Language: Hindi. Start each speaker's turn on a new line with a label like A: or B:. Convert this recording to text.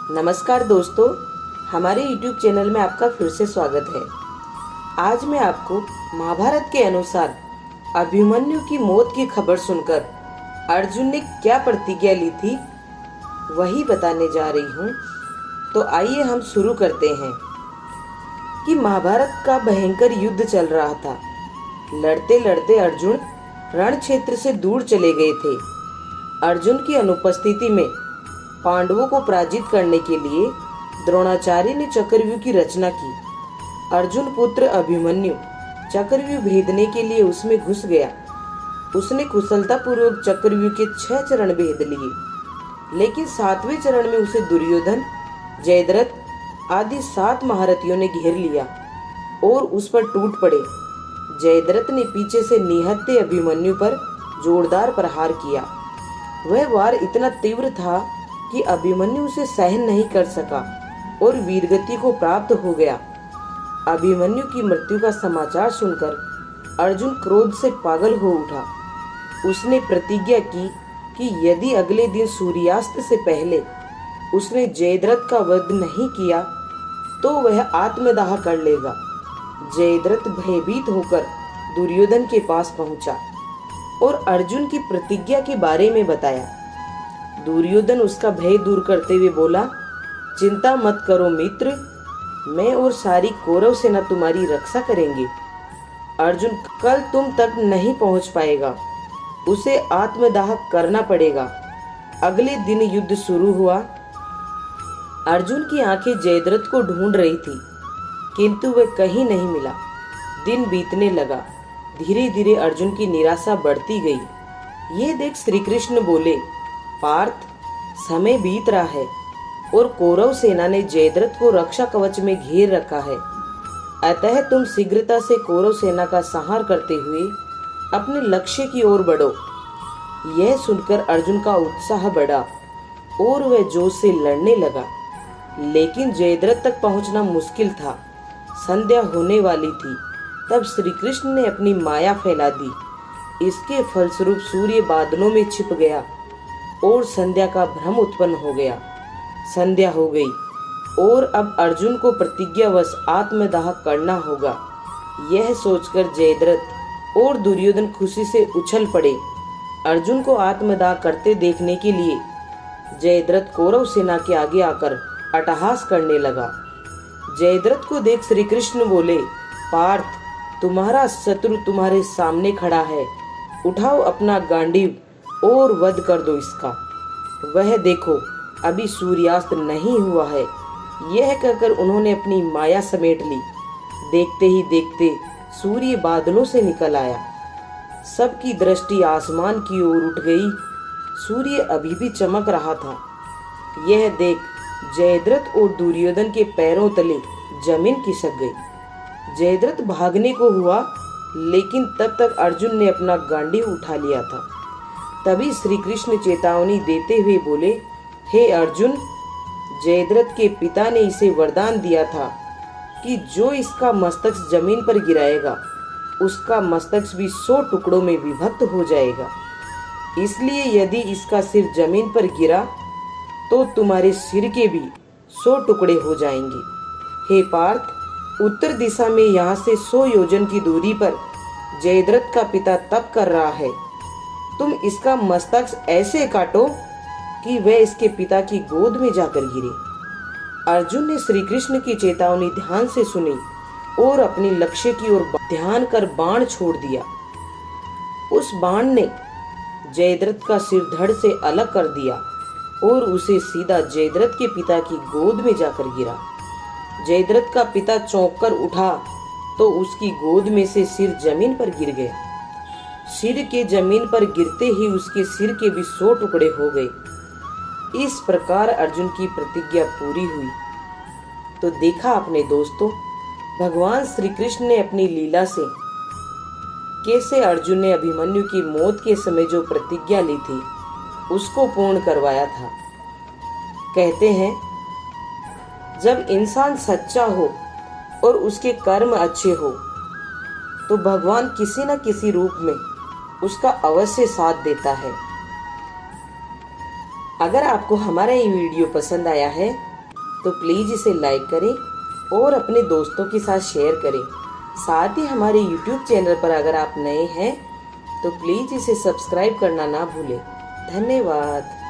A: नमस्कार दोस्तों, हमारे YouTube चैनल में आपका फिर से स्वागत है। आज मैं आपको महाभारत के अनुसार अभिमन्यु की मौत की खबर सुनकर अर्जुन ने क्या प्रतिज्ञा ली थी वही बताने जा रही हूँ। तो आइए हम शुरू करते हैं कि महाभारत का भयंकर युद्ध चल रहा था। लड़ते लड़ते अर्जुन रण क्षेत्र से दूर चले गए थे। अर्जुन की अनुपस्थिति में पांडवों को पराजित करने के लिए द्रोणाचार्य ने चक्रव्यूह की रचना की। अर्जुन पुत्र अभिमन्यु चक्रव्यूह भेदने के लिए उसमें घुस गया। उसने कुशलतापूर्वक चक्रव्यूह के 6 चरण भेद लिए, लेकिन 7वें चरण में उसे दुर्योधन, जयद्रथ आदि 7 महारथियों ने घेर लिया और उस पर टूट पड़े। जयद्रथ ने पीछे से निहत्थे अभिमन्यु पर जोरदार प्रहार किया। वह वार इतना तीव्र था कि अभिमन्यु उसे सहन नहीं कर सका और वीरगति को प्राप्त हो गया। अभिमन्यु की मृत्यु का समाचार सुनकर अर्जुन क्रोध से पागल हो उठा। उसने प्रतिज्ञा की कि यदि अगले दिन सूर्यास्त से पहले उसने जयद्रथ का वध नहीं किया तो वह आत्मदाह कर लेगा। जयद्रथ भयभीत होकर दुर्योधन के पास पहुंचा और अर्जुन की प्रतिज्ञा के बारे में बताया। दुर्योधन उसका भय दूर करते हुए बोला, चिंता मत करो मित्र, मैं और सारी कौरव सेना तुम्हारी रक्षा करेंगे। अर्जुन कल तुम तक नहीं पहुंच पाएगा, उसे आत्मदाह करना पड़ेगा। अगले दिन युद्ध शुरू हुआ। अर्जुन की आंखें जयद्रथ को ढूंढ रही थी, किंतु वह कहीं नहीं मिला। दिन बीतने लगा। धीरे धीरे अर्जुन की निराशा बढ़ती गई। ये देख श्री कृष्ण बोले, पार्थ, समय बीत रहा है और कौरव सेना ने जयद्रथ को रक्षा कवच में घेर रखा है। अतः तुम शीघ्रता से कौरव सेना का संहार करते हुए अपने लक्ष्य की ओर बढ़ो। यह सुनकर अर्जुन का उत्साह बढ़ा और वह जोश से लड़ने लगा, लेकिन जयद्रथ तक पहुंचना मुश्किल था। संध्या होने वाली थी। तब श्री कृष्ण ने अपनी माया फैला दी। इसके फलस्वरूप सूर्य बादलों में छिप गया और संध्या का भ्रम उत्पन्न हो गया। संध्या हो गई और अब अर्जुन को प्रतिज्ञावश आत्मदाह करना होगा। यह सोचकर जयद्रथ और दुर्योधन खुशी से उछल पड़े। अर्जुन को आत्मदाह करते देखने के लिए जयद्रथ कौरव सेना के आगे आकर अट्टहास करने लगा। जयद्रथ को देख श्री कृष्ण बोले, पार्थ, तुम्हारा शत्रु तुम्हारे सामने खड़ा है। उठाओ अपना गांडीव और वध कर दो इसका। वह देखो, अभी सूर्यास्त नहीं हुआ है। यह कहकर उन्होंने अपनी माया समेट ली। देखते ही देखते सूर्य बादलों से निकल आया। सबकी दृष्टि आसमान की ओर उठ गई। सूर्य अभी भी चमक रहा था। यह देख जयद्रथ और दुर्योधन के पैरों तले जमीन खिसक गई। जयद्रथ भागने को हुआ, लेकिन तब तक अर्जुन ने अपना गांडीव उठा लिया था। तभी श्री कृष्ण चेतावनी देते हुए बोले, हे अर्जुन, जयद्रथ के पिता ने इसे वरदान दिया था कि जो इसका मस्तक जमीन पर गिराएगा उसका मस्तक भी 100 टुकड़ों में विभक्त हो जाएगा। इसलिए यदि इसका सिर जमीन पर गिरा तो तुम्हारे सिर के भी 100 टुकड़े हो जाएंगे। हे पार्थ, उत्तर दिशा में यहाँ से 100 योजन की दूरी पर जयद्रथ का पिता तप कर रहा है। तुम इसका मस्तक ऐसे काटो कि वह इसके पिता की गोद में जाकर गिरे। अर्जुन ने श्री कृष्ण की चेतावनी ध्यान से सुनी और अपने लक्ष्य की ओर ध्यान कर बाण छोड़ दिया। उस बाण ने जयद्रथ का सिर धड़ से अलग कर दिया और उसे सीधा जयद्रथ के पिता की गोद में जाकर गिरा। जयद्रथ का पिता चौंक कर उठा तो उसकी गोद में से सिर जमीन पर गिर गया। सिर के जमीन पर गिरते ही उसके सिर के भी 100 टुकड़े हो गए। इस प्रकार अर्जुन की प्रतिज्ञा पूरी हुई। तो देखा आपने दोस्तों, भगवान श्री कृष्ण ने अपनी लीला से कैसे अर्जुन ने अभिमन्यु की मौत के समय जो प्रतिज्ञा ली थी उसको पूर्ण करवाया था। कहते हैं, जब इंसान सच्चा हो और उसके कर्म अच्छे हो तो भगवान किसी न किसी रूप में उसका अवश्य साथ देता है। अगर आपको हमारा ये वीडियो पसंद आया है तो प्लीज़ इसे लाइक करें और अपने दोस्तों के साथ शेयर करें। साथ ही हमारे YouTube चैनल पर अगर आप नए हैं तो प्लीज़ इसे सब्सक्राइब करना ना भूलें। धन्यवाद।